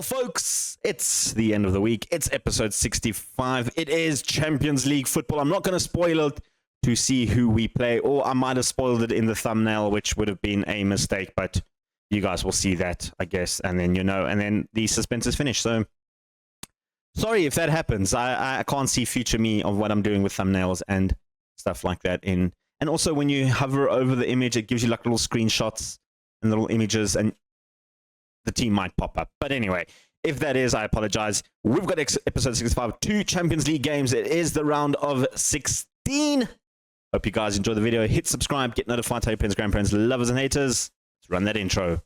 Well, folks, it's the end of the week. It's episode 65. It is Champions League football. I'm not going to spoil it to see who we play, or I might have spoiled it in the thumbnail, which would have been a mistake, but you guys will see that, I guess, and then and then the suspense is finished. So, sorry if that happens. I can't see future me of what I'm doing with thumbnails and stuff like that. And also, when you hover over the image, it gives you like little screenshots and little images, and the team might pop up. But anyway, if that is, I apologize. We've got episode 65, 2 Champions League games. It is the round of 16. Hope you guys enjoy the video. Hit subscribe, get notified, tell your parents, grandparents, lovers, and haters. Let's run that intro.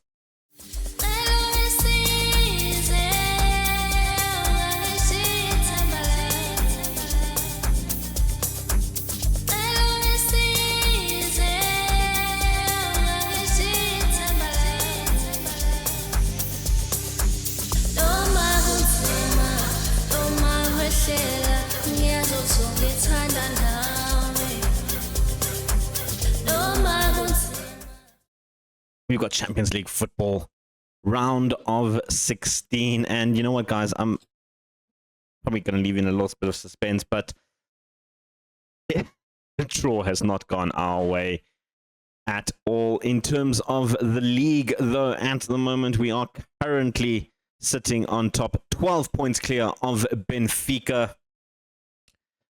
We've got Champions League football, round of 16. And you know what, guys? I'm probably going to leave you in a little bit of suspense, but the draw has not gone our way at all. In terms of the league, though, at the moment, we are currently sitting on top, 12 points clear of Benfica.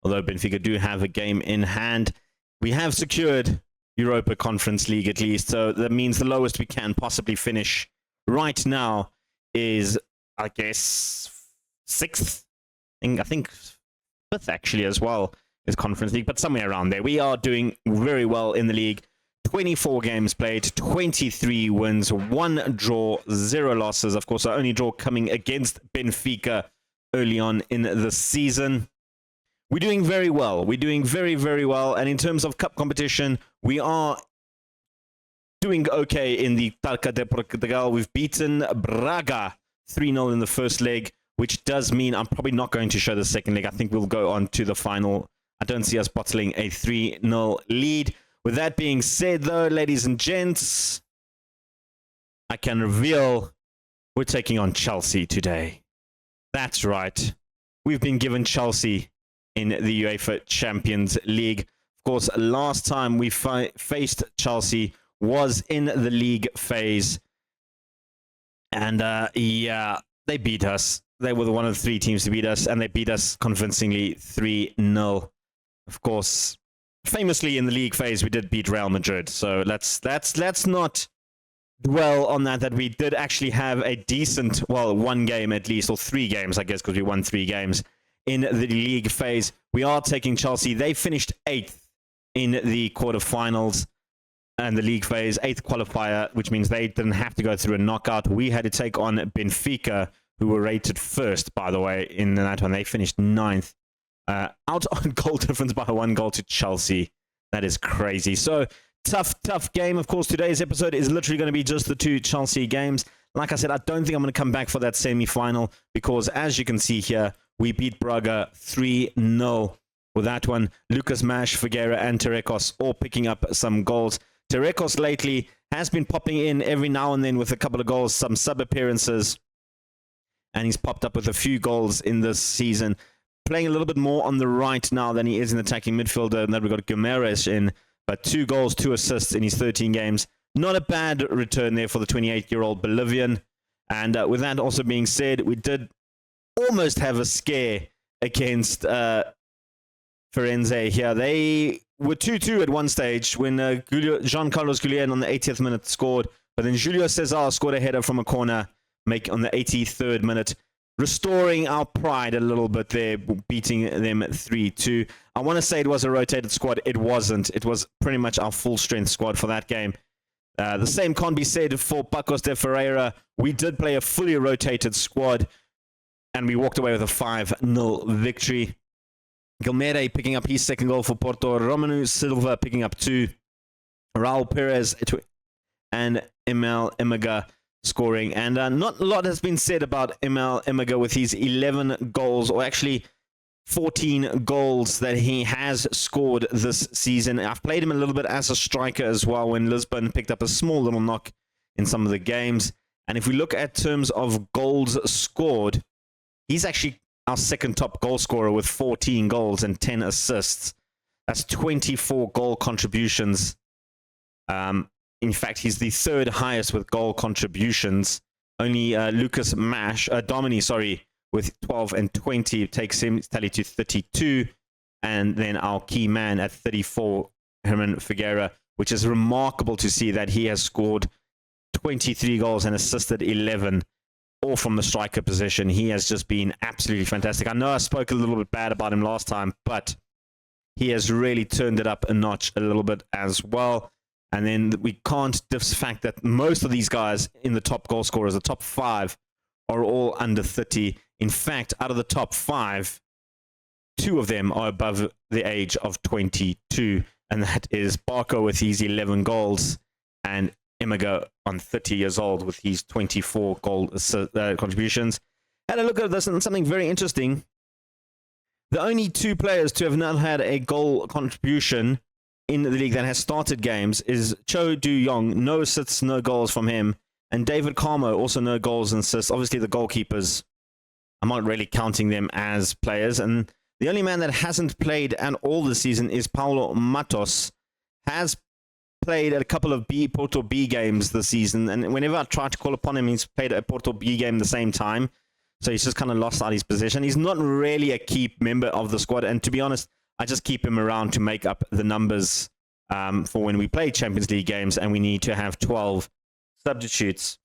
Although Benfica do have a game in hand, we have secured Europa Conference League at least, so that means the lowest we can possibly finish right now is, I guess, 6th. I think 5th actually as well is Conference League, but somewhere around there. We are doing very well in the league. 24 games played, 23 wins, 1 draw, 0 losses. Of course, our only draw coming against Benfica early on in the season. We're doing very well. We're doing very, very well. And in terms of cup competition, we are doing okay in the Taça de Portugal. We've beaten Braga 3-0 in the first leg, which does mean I'm probably not going to show the second leg. I think we'll go on to the final. I don't see us bottling a 3-0 lead. With that being said, though, ladies and gents, I can reveal we're taking on Chelsea today. That's right. We've been given Chelsea in the UEFA Champions League. Of course, last time we faced Chelsea was in the league phase. And yeah, they beat us. They were one of the 3 teams to beat us, and they beat us convincingly 3-0. Of course, famously in the league phase, we did beat Real Madrid. So let's not dwell on that we did actually have a decent, well, 1 game at least, or 3 games, I guess, because we won 3 games in the league phase. We are taking Chelsea. They finished 8th in the quarterfinals and the league phase, 8th qualifier, which means they didn't have to go through a knockout. We had to take on Benfica, who were rated 1st, by the way, in that one. They finished 9th. Out on goal difference by 1 goal to Chelsea. That is crazy. So, tough game. Of course, today's episode is literally going to be just the 2 Chelsea games. Like I said, I don't think I'm going to come back for that semi-final because, as you can see here, we beat Braga 3-0 with that one. Lucas Mash, Figueira, and Terekos all picking up some goals. Terekos lately has been popping in every now and then with a couple of goals, some sub-appearances, and he's popped up with a few goals in this season. Playing a little bit more on the right now than he is in attacking midfielder, and then we've got Guimaraes in, but 2 goals, 2 assists in his 13 games. Not a bad return there for the 28-year-old Bolivian. And with that also being said, we did almost have a scare against Firenze here. They were 2-2 at one stage when Jean-Carlos Guillen on the 80th minute scored, but then Julio Cesar scored a header from a corner on the 83rd minute, restoring our pride a little bit there, beating them 3-2. I want to say it was a rotated squad. It wasn't. It was pretty much our full-strength squad for that game. The same can't be said for Pacos de Ferreira. We did play a fully rotated squad, and we walked away with a 5-0 victory. Gilmere picking up his 2nd goal for Porto. Romelu Silva picking up 2. Raul Perez and Emel Emega scoring. And not a lot has been said about Emel Emega with his 11 goals, or actually 14 goals that he has scored this season. I've played him a little bit as a striker as well when Lisbon picked up a small little knock in some of the games. And if we look at terms of goals scored, he's actually our second top goal scorer with 14 goals and 10 assists. That's 24 goal contributions. In fact, he's the third highest with goal contributions. Only Lucas Domini, with 12 and 20 takes him tally to 32. And then our key man at 34, Herman Figueira, which is remarkable to see that he has scored 23 goals and assisted 11, all from the striker position. He has just been absolutely fantastic. I know I spoke a little bit bad about him last time, but he has really turned it up a notch a little bit as well. And then we can't diss the fact that most of these guys in the top goal scorers, the top 5, are all under 30. In fact, out of the top 5, 2 of them are above the age of 22. And that is Barco with his 11 goals and Imago on 30 years old with his 24 goal contributions. Had a look at this and something very interesting. The only 2 players to have not had a goal contribution in the league that has started games is Cho Du-yong, no assists, no goals from him, and David Carmo, also no goals and assists. Obviously, the goalkeepers, I'm not really counting them as players. And the only man that hasn't played at all this season is Paulo Matos. Has played at a couple of Porto B games this season, and whenever I try to call upon him, he's played a Porto B game the same time. So he's just kind of lost out his position. He's not really a key member of the squad, and to be honest, I just keep him around to make up the numbers for when we play Champions League games and we need to have 12 substitutes.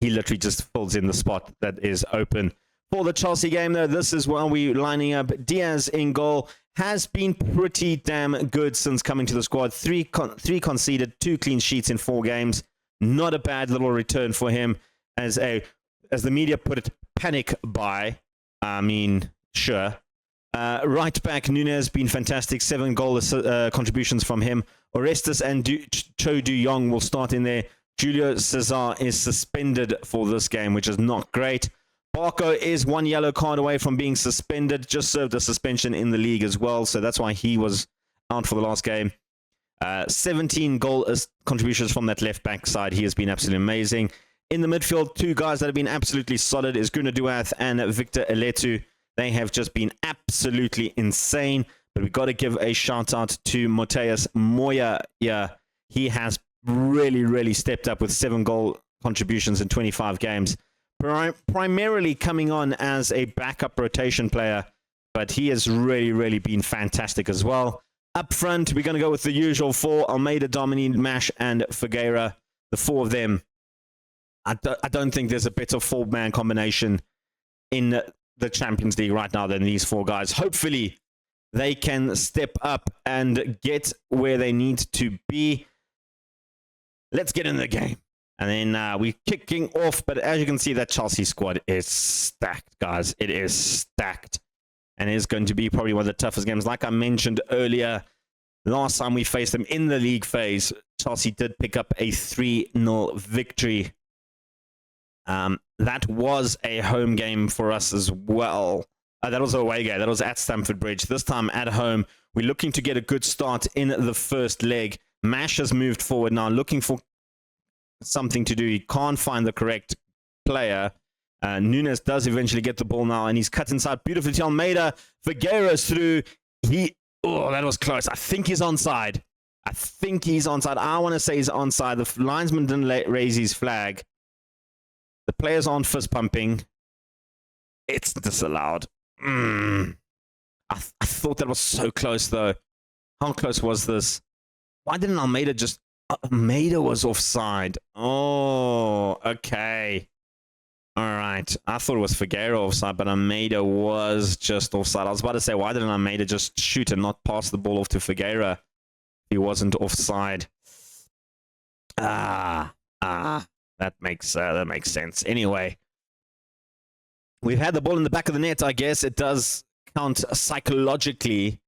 He literally just fills in the spot that is open. For the Chelsea game, though, this is while we're lining up. Diaz in goal has been pretty damn good since coming to the squad. 3 conceded, 2 clean sheets in 4 games. Not a bad little return for him as the media put it, panic buy. I mean, sure. Right back, Nunes been fantastic. 7 goal contributions from him. Orestes and Cho Du-yong will start in there. Julio Cesar is suspended for this game, which is not great. Barco is 1 yellow card away from being suspended. Just served a suspension in the league as well, so that's why he was out for the last game. 17 goal contributions from that left back side. He has been absolutely amazing. In the midfield, 2 guys that have been absolutely solid is Gunnar Duath and Victor Eletu. They have just been absolutely insane. But we've got to give a shout out to Mateus Moya. Yeah, he has really, really stepped up with 7 goal contributions in 25 games. Primarily coming on as a backup rotation player, but he has really, really been fantastic as well. Up front, we're going to go with the usual 4, Almeida, Domini, Mash, and Figueira. The 4 of them. I don't think there's a better 4-man combination in the Champions League right now than these 4 guys. Hopefully, they can step up and get where they need to be. Let's get in the game. And then we're kicking off, but as you can see, that Chelsea squad is stacked, guys. It is stacked. And it is going to be probably one of the toughest games. Like I mentioned earlier, last time we faced them in the league phase, Chelsea did pick up a 3-0 victory. That was a home game for us as well. That was an away game. That was at Stamford Bridge. This time at home, we're looking to get a good start in the first leg. Mash has moved forward now, looking for something to do. He can't find the correct player. Nunes does eventually get the ball now, and he's cut inside beautifully to Almeida. Figueira's through. Oh, that was close. I think he's onside. I want to say he's onside. The linesman didn't raise his flag. The players aren't fist pumping. It's disallowed. I thought that was so close, though. How close was this? Why didn't Almeida just... Almeida was offside. Oh, okay. All right. I thought it was Figueira offside, but Almeida was just offside. I was about to say, why didn't Almeida just shoot and not pass the ball off to Figueira if he wasn't offside? That makes sense. Anyway, we've had the ball in the back of the net. I guess it does count psychologically,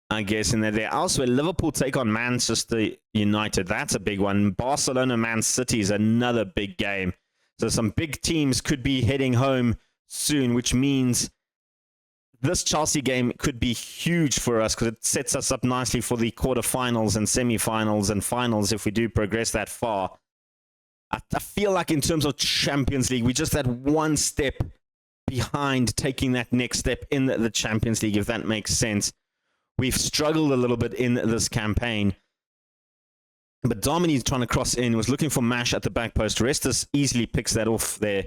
I guess, in that there. Elsewhere, Liverpool take on Manchester United. That's a big one. Barcelona, Man City is another big game. So some big teams could be heading home soon, which means this Chelsea game could be huge for us because it sets us up nicely for the quarterfinals and semifinals and finals if we do progress that far. I feel like in terms of Champions League, we just had one step behind taking that next step in the Champions League, if that makes sense. We've struggled a little bit in this campaign. But Domini's trying to cross in, was looking for Mash at the back post. Restus easily picks that off there.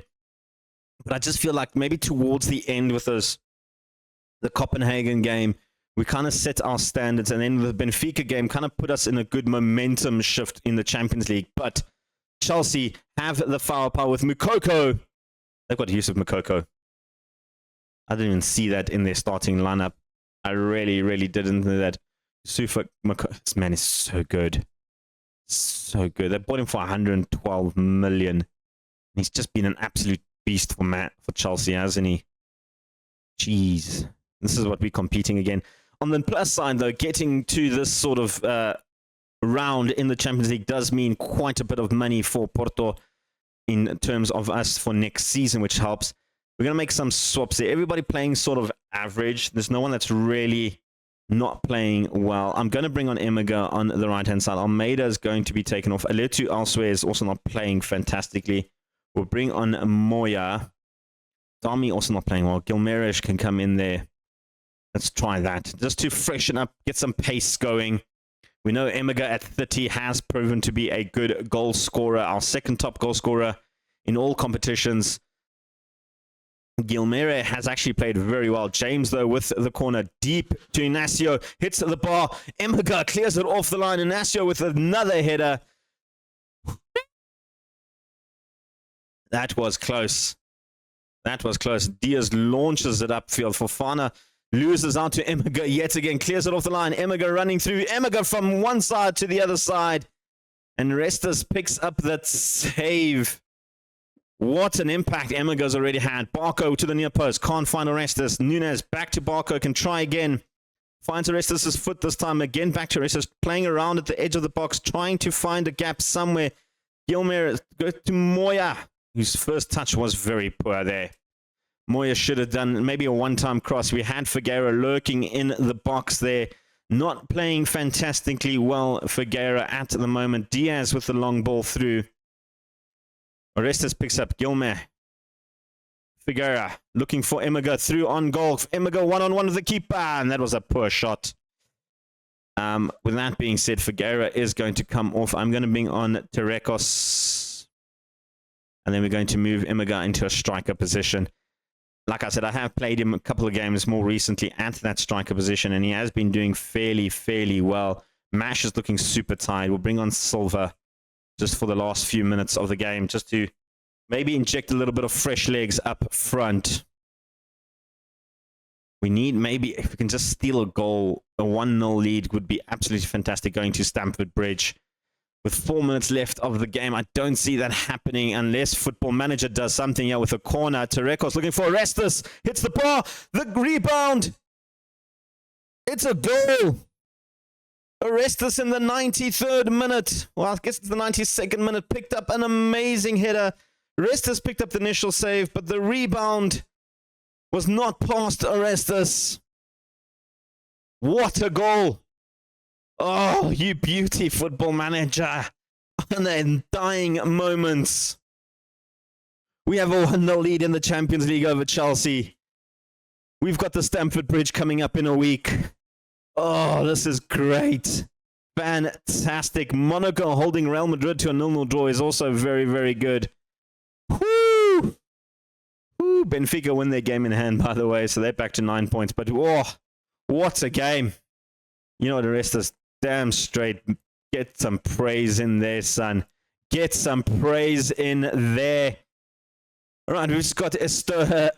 But I just feel like maybe towards the end with the Copenhagen game, we kind of set our standards. And then the Benfica game kind of put us in a good momentum shift in the Champions League. But Chelsea have the firepower with Mukoko. They've got use of Mukoko. I didn't even see that in their starting lineup. I really, really didn't know that. Sufa Mukoko, this man is so good. So good. They bought him for 112 million. He's just been an absolute beast for Chelsea, hasn't he? Jeez. This is what we're competing again. On the plus side, though, getting to this sort of round in the Champions League does mean quite a bit of money for Porto in terms of us for next season, which helps. We're going to make some swaps here. Everybody playing sort of average. There's no one that's really not playing well. I'm going to bring on Emega on the right-hand side. Almeida is going to be taken off. Aletu elsewhere is also not playing fantastically. We'll bring on Moya. Dami also not playing well. Gilmerish can come in there. Let's try that. Just to freshen up, get some pace going. We know Emega at 30 has proven to be a good goal scorer. Our second top goal scorer in all competitions. Gilmere has actually played very well. James, though, with the corner deep to Inacio. Hits the bar. Emega clears it off the line. Inacio with another header. That was close. That was close. Diaz launches it upfield. Fofana loses out to Emega yet again. Clears it off the line. Emega running through. Emega from one side to the other side. And Restus picks up that save. What an impact Emega's already had. Barco to the near post. Can't find Orestes. Nunes back to Barco. Can try again. Finds Orestes' foot this time. Again back to Orestes. Playing around at the edge of the box. Trying to find a gap somewhere. Gilmer goes to Moya, whose first touch was very poor there. Moya should have done maybe a one-time cross. We had Figueira lurking in the box there. Not playing fantastically well, Figueira, at the moment. Diaz with the long ball through. Orestes picks up Gilmer. Figueira looking for Emega through on goal. Emega one-on-one with the keeper, and that was a poor shot. With that being said, Figueira is going to come off. I'm going to bring on Terekos. And then we're going to move Emega into a striker position. Like I said, I have played him a couple of games more recently at that striker position, and he has been doing fairly well. Mash is looking super tired. We'll bring on Silva just for the last few minutes of the game, just to maybe inject a little bit of fresh legs up front. We need, maybe, if we can just steal a goal, a 1-0 lead would be absolutely fantastic going to Stamford Bridge. With 4 minutes left of the game, I don't see that happening unless Football Manager does something here with a corner. Terekos looking for Orestes. Hits the bar. The rebound. It's a goal. Orestes in the 93rd minute. Well, I guess it's the 92nd minute. Picked up an amazing header. Orestes picked up the initial save, but the rebound was not past Orestes. What a goal. Oh, you beauty, Football Manager. And then dying moments. We have a 1-0 lead in the Champions League over Chelsea. We've got the Stamford Bridge coming up in a week. Oh, this is great. Fantastic. Monaco holding Real Madrid to a 0-0 draw is also very good. Woo! Woo! Benfica win their game in hand, by the way, so they're back to 9 points. But, oh, what a game. You know what, the rest is damn straight. Get some praise in there, son. Get some praise in there. All right, we've just got Estrella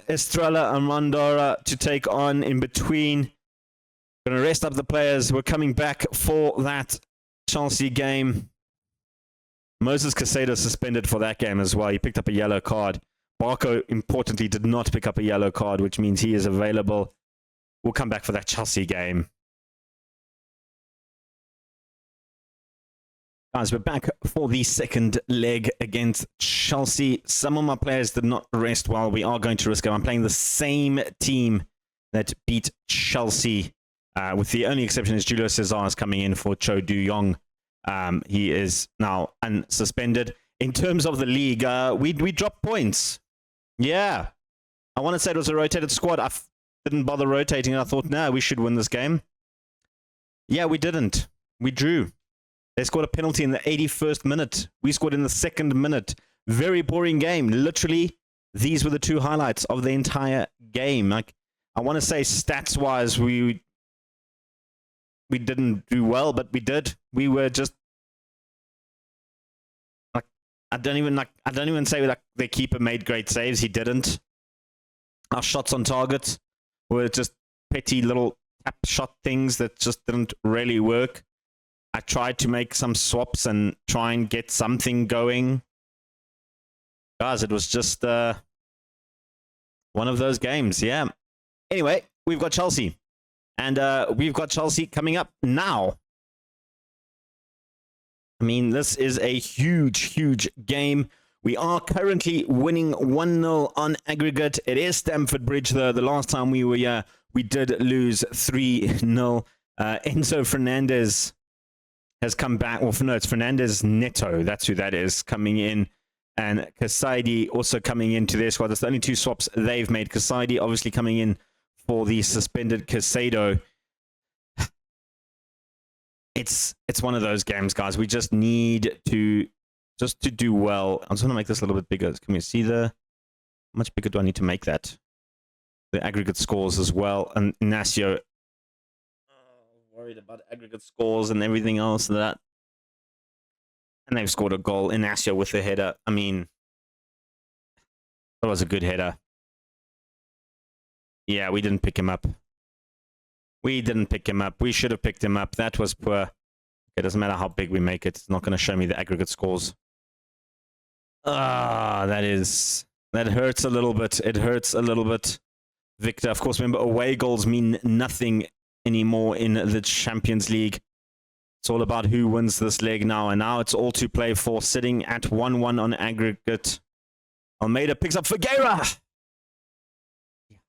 Armandora to take on in between. Going to rest up the players. We're coming back for that Chelsea game. Moses Caicedo suspended for that game as well. He picked up a yellow card. Barco, importantly, did not pick up a yellow card, which means he is available. We'll come back for that Chelsea game. Guys, we're back for the second leg against Chelsea. Some of my players did not rest well. We are going to risk it. I'm playing the same team that beat Chelsea. With the only exception is Julio Cesar is coming in for Cho Du-Yong. He is now unsuspended. in terms of the league, we dropped points. Yeah. I want to say it was a rotated squad. I didn't bother rotating. I thought, no, we should win this game. Yeah, we didn't. We drew. They scored a penalty in the 81st minute. We scored in the 2nd minute. Very boring game. Literally, these were the 2 highlights of the entire game. Like, I want to say stats-wise, we didn't do well, but we did. We were just like I don't even say like their keeper made great saves. He didn't. Our shots on target were just petty little tap shot things that just didn't really work. I tried to make some swaps and try and get something going. Guys, it was just one of those games, yeah. Anyway, we've got Chelsea. And we've got Chelsea coming up now. I mean, this is a huge, huge game. We are currently winning 1-0 on aggregate. It is Stamford Bridge, though. The last time we were here, we did lose 3-0. Enzo Fernandez has come back. Well, no, it's Fernandez Neto. That's who that is, coming in. And Kasaidi also coming into their squad. That's the only 2 swaps they've made. Kasaidi obviously coming in for the suspended Casado. It's one of those games, guys. We just need to do well. I'm just going to make this a little bit bigger. Can we see how much bigger do I need to make that? The aggregate scores as well. And Inacio, worried about aggregate scores and everything else and that. And they've scored a goal. Inacio with the header. I mean, that was a good header. Yeah, we didn't pick him up. We didn't pick him up. We should have picked him up. That was poor. It doesn't matter how big we make it. It's not going to show me the aggregate scores. That hurts a little bit. It hurts a little bit. Victor, of course, remember, away goals mean nothing anymore in the Champions League. It's all about who wins this leg now. And now it's all to play for, sitting at 1-1 on aggregate. Almeida picks up Figueira.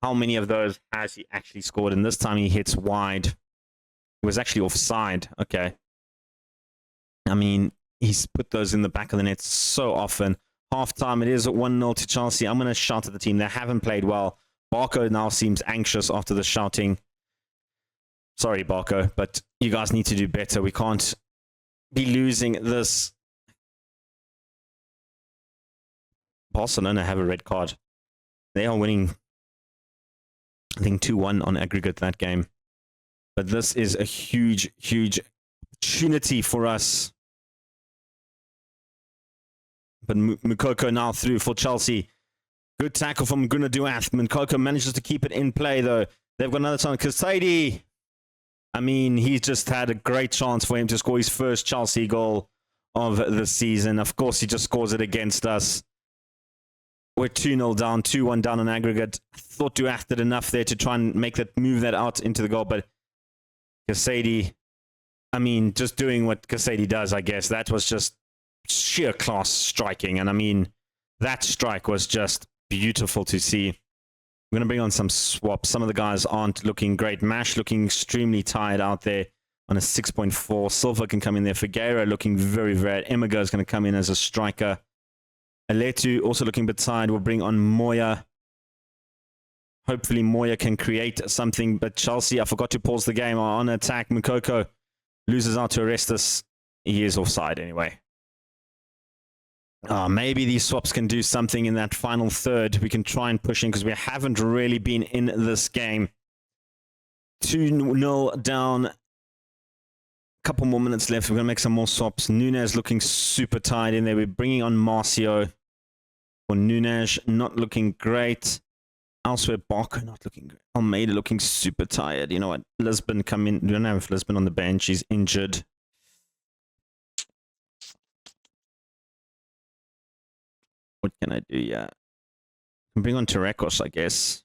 How many of those has he actually scored? And this time he hits wide. He was actually offside. Okay. I mean, he's put those in the back of the net so often. Half-time, it is 1-0 to Chelsea. I'm going to shout at the team. They haven't played well. Barco now seems anxious after the shouting. Sorry, Barco, but you guys need to do better. We can't be losing this. Barcelona have a red card. They are winning, I think, 2-1 on aggregate that game. But this is a huge, huge opportunity for us. But Mukoko now through for Chelsea. Good tackle from Gunnar Duath. Mukoko manages to keep it in play, though. They've got another time. Kasaidi. I mean, he's just had a great chance for him to score his first Chelsea goal of the season. Of course, he just scores it against us. We're 2-0 down, 2-1 down on aggregate. I thought Duath did enough there to try and move that out into the goal, but Kasaidi, I mean, just doing what Kasaidi does, I guess. That was just sheer class striking. And I mean, that strike was just beautiful to see. I'm going to bring on some swaps. Some of the guys aren't looking great. Mash looking extremely tired out there on a 6.4. Silva can come in there. Figueira looking very, very... Emiga is going to come in as a striker. Aletu also looking a bit tired. We'll bring on Moya. Hopefully Moya can create something. But Chelsea, I forgot to pause the game. On attack, Mukoko loses out to Arestas. He is offside anyway. Maybe these swaps can do something in that final third. We can try and push in because we haven't really been in this game. 2-0 down. A couple more minutes left. We're going to make some more swaps. Nunez looking super tired in there. We're bringing on Marcio. For Nunez, not looking great. Elsewhere, Barco not looking great. Almeida looking super tired. You know what? Lisbon come in. We don't have Lisbon on the bench. He's injured. What can I do? Yeah. I can bring on Terekos, I guess.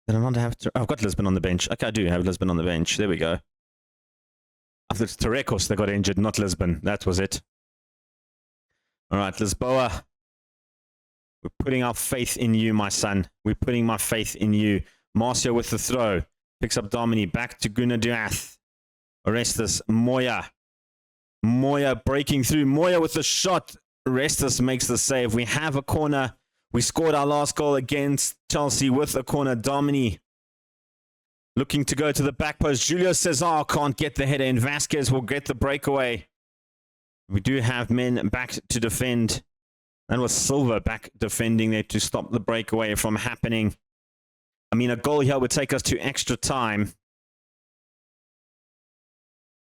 Did I not have to? I've got Lisbon on the bench. Okay, I do have Lisbon on the bench. There we go. After it's Terekos that got injured, not Lisbon. That was it. All right, Lisboa. We're putting our faith in you, my son. We're putting my faith in you. Marcio with the throw. Picks up Domini. Back to Gunnar Duath. Orestes. Moya. Moya breaking through. Moya with the shot. Restus makes the save. We have a corner. We scored our last goal against Chelsea with a corner. Domini looking to go to the back post. Julio Cesar can't get the header in. Vasquez will get the breakaway. We do have men back to defend. That was Silva back defending there to stop the breakaway from happening. I mean, a goal here would take us to extra time.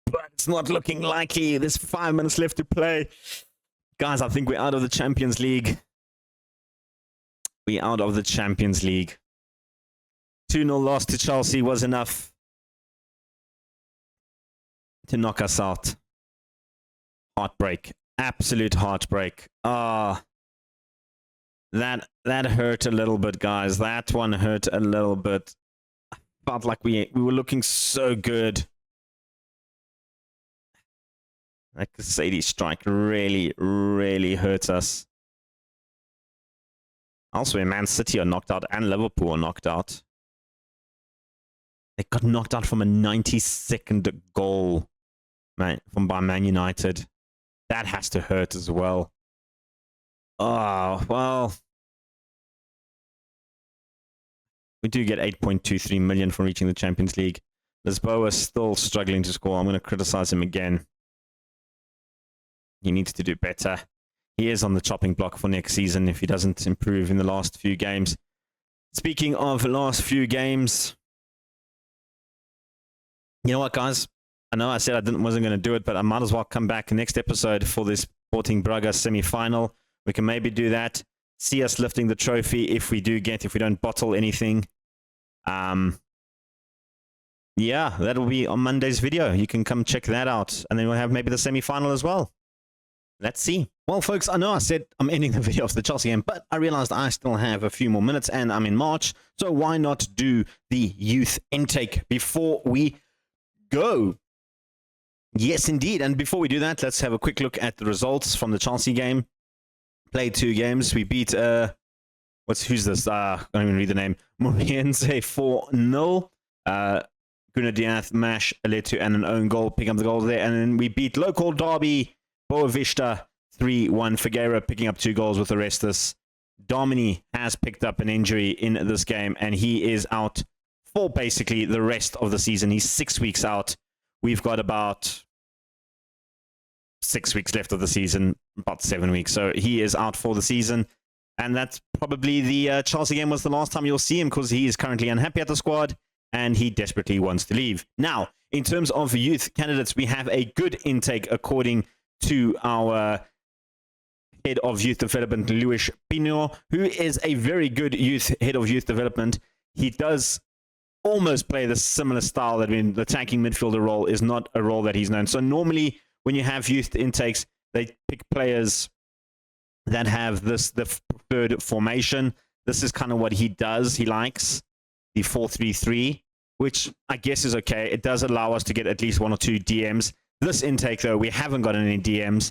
But it's not looking likely. There's 5 minutes left to play. Guys, I think we're out of the Champions League. We're out of the Champions League. 2-0 loss to Chelsea was enough to knock us out. Heartbreak. Absolute heartbreak. That hurt a little bit, guys. That one hurt a little bit. I felt like we were looking so good. That Casady strike really, really hurt us. Elsewhere, Man City are knocked out and Liverpool are knocked out. They got knocked out from a 92nd goal by Man United. That has to hurt as well. Oh, well. We do get 8.23 million for reaching the Champions League. Lisboa is still struggling to score. I'm going to criticize him again. He needs to do better. He is on the chopping block for next season if he doesn't improve in the last few games. Speaking of the last few games, you know what, guys? I know I said I wasn't going to do it, but I might as well come back next episode for this Sporting Braga semi-final. We can maybe do that. See us lifting the trophy if we don't bottle anything. Yeah, that'll be on Monday's video. You can come check that out. And then we'll have maybe the semi-final as well. Let's see. Well, folks, I know I said I'm ending the video of the Chelsea game, but I realized I still have a few more minutes and I'm in March. So why not do the youth intake before we go? Yes, indeed. And before we do that, let's have a quick look at the results from the Chelsea game. Played 2 games. We beat, who's this? I don't even read the name. Moriense 4-0. Gunnar Diath, Mash, Aletu, and an own goal. Picking up the goals there. And then we beat local derby, Boavista 3-1. Figueira picking up 2 goals with Orestes. Domini has picked up an injury in this game, and he is out for basically the rest of the season. He's 6 weeks out. We've got about 6 weeks left of the season, about 7 weeks. So he is out for the season. And that's probably the Chelsea game was the last time you'll see him because he is currently unhappy at the squad and he desperately wants to leave. Now, in terms of youth candidates, we have a good intake according to our head of youth development, Luis Pino, who is a very good head of youth development. He does almost play the similar style that in the attacking midfielder role is not a role that he's known. So normally when you have youth intakes, they pick players that have the preferred formation. This is kind of what he does. He likes the 4-3-3, which I guess is okay. It does allow us to get at least 1 or 2 DMs. This intake, though, we haven't gotten any DMs.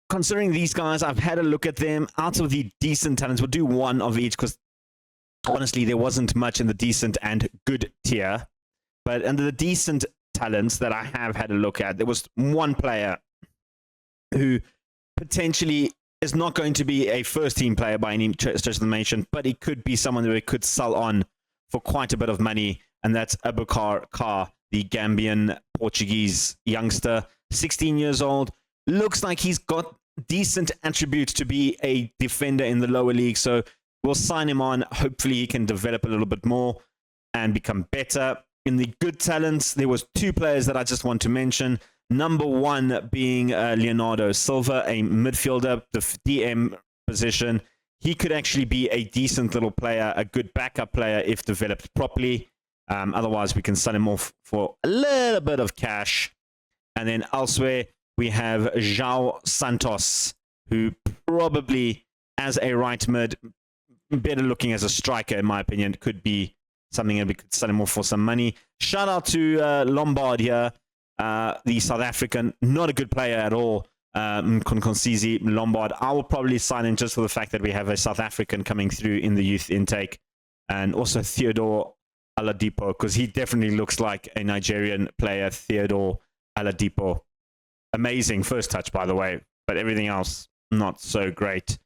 Considering these guys, I've had a look at them. Out of the decent talents, we'll do 1 of each because honestly, there wasn't much in the decent and good tier. But under the decent talents that I have had a look at, there was 1 player who potentially is not going to be a first-team player by any stretch of the imagination, but he could be someone that we could sell on for quite a bit of money, and that's Abubakar Carr, the Gambian Portuguese youngster, 16 years old. Looks like he's got decent attributes to be a defender in the lower league, so we'll sign him on. Hopefully he can develop a little bit more and become better. In the good talents, there was 2 players that I just want to mention. Number 1 being Leonardo Silva, a midfielder, the DM position. He could actually be a decent little player, a good backup player if developed properly. Otherwise, we can sell him off for a little bit of cash. And then elsewhere, we have João Santos, who probably, as a right mid, better looking as a striker, in my opinion, could be something that we could sell him off for some money. Shout out to Lombard here. The South African, not a good player at all. Nkonkonzizi Lombard. I will probably sign him just for the fact that we have a South African coming through in the youth intake. And also Theodore Aladipo, because he definitely looks like a Nigerian player, Theodore Aladipo. Amazing first touch, by the way, but everything else, not so great.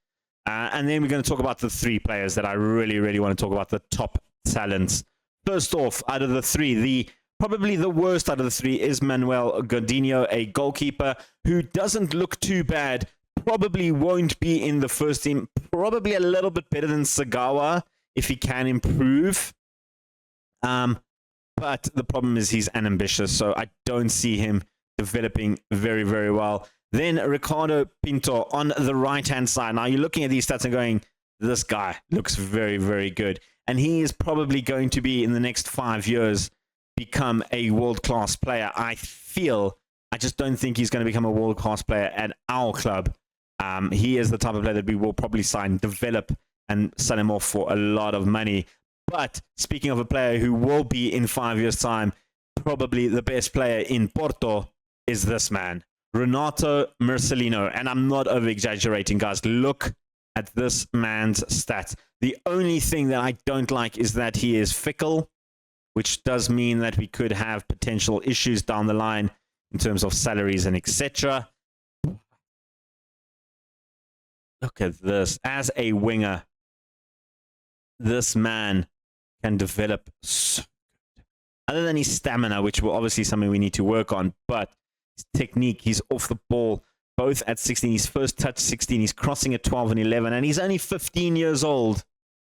And then we're going to talk about the three players that I really, really want to talk about, the top talents. First off, out of the three, probably the worst out of the three is Manuel Godinho, a goalkeeper who doesn't look too bad. Probably won't be in the first team. Probably a little bit better than Sagawa if he can improve. But the problem is he's unambitious, so I don't see him developing very, very well. Then Ricardo Pinto on the right-hand side. Now you're looking at these stats and going, this guy looks very, very good. And he is probably going to be, in the next 5 years, become a world-class player. I just don't think he's going to become a world-class player at our club. He is the type of player that we will probably sign, develop, and sell him off for a lot of money. But speaking of a player who will be, in 5 years' time, probably the best player in Porto, is this man, Renato Marcelino. And I'm not over-exaggerating, guys. Look at this man's stats. The only thing that I don't like is that he is fickle, which does mean that we could have potential issues down the line in terms of salaries and etc. Look at this. As a winger, this man can develop so good. Other than his stamina, which will obviously something we need to work on, but his technique, he's off the ball, both at 16. His first touch, 16. He's crossing at 12 and 11, and he's only 15 years old.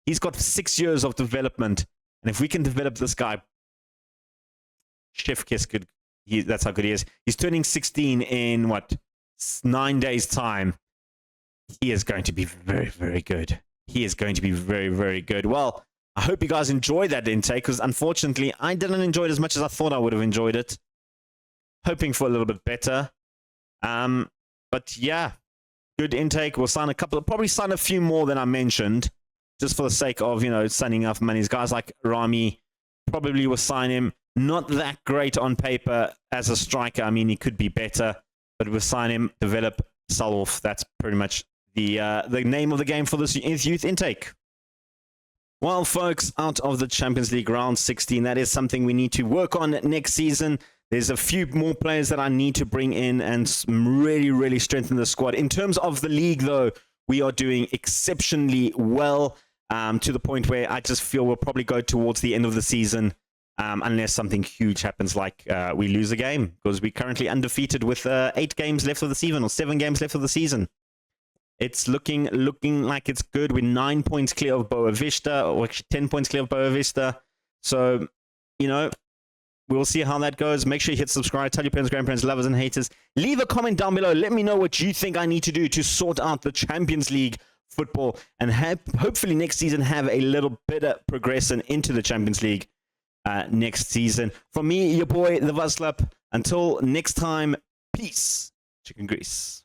He's got 6 years of development, and if we can develop this guy, Chef Kiss could. That's how good he is. He's turning 16 in 9 days' time. He is going to be very, very good. He is going to be very, very good. Well, I hope you guys enjoyed that intake, because unfortunately, I didn't enjoy it as much as I thought I would have enjoyed it. Hoping for a little bit better. But yeah, good intake. We'll sign probably sign a few more than I mentioned, just for the sake of, signing off money. Guys like Rami, probably will sign him. Not that great on paper as a striker. I mean, he could be better, but we'll sign him, develop, sell off. That's pretty much the name of the game for this youth intake. Well, folks, out of the Champions League round 16, that is something we need to work on next season. There's a few more players that I need to bring in and really, really strengthen the squad. In terms of the league, though, we are doing exceptionally well, to the point where I just feel we'll probably go towards the end of the season, unless something huge happens, like we lose a game, because we're currently undefeated with 8 games left of the season, or 7 games left of the season. It's looking like it's good. We're 9 points clear of Boa Vista, or actually 10 points clear of Boa Vista. So, we'll see how that goes. Make sure you hit subscribe. Tell your parents, grandparents, lovers, and haters. Leave a comment down below. Let me know what you think I need to do to sort out the Champions League football, and hopefully next season have a little better progression into the Champions League next season. From me, your boy, the Vaslap. Until next time, peace. Chicken grease.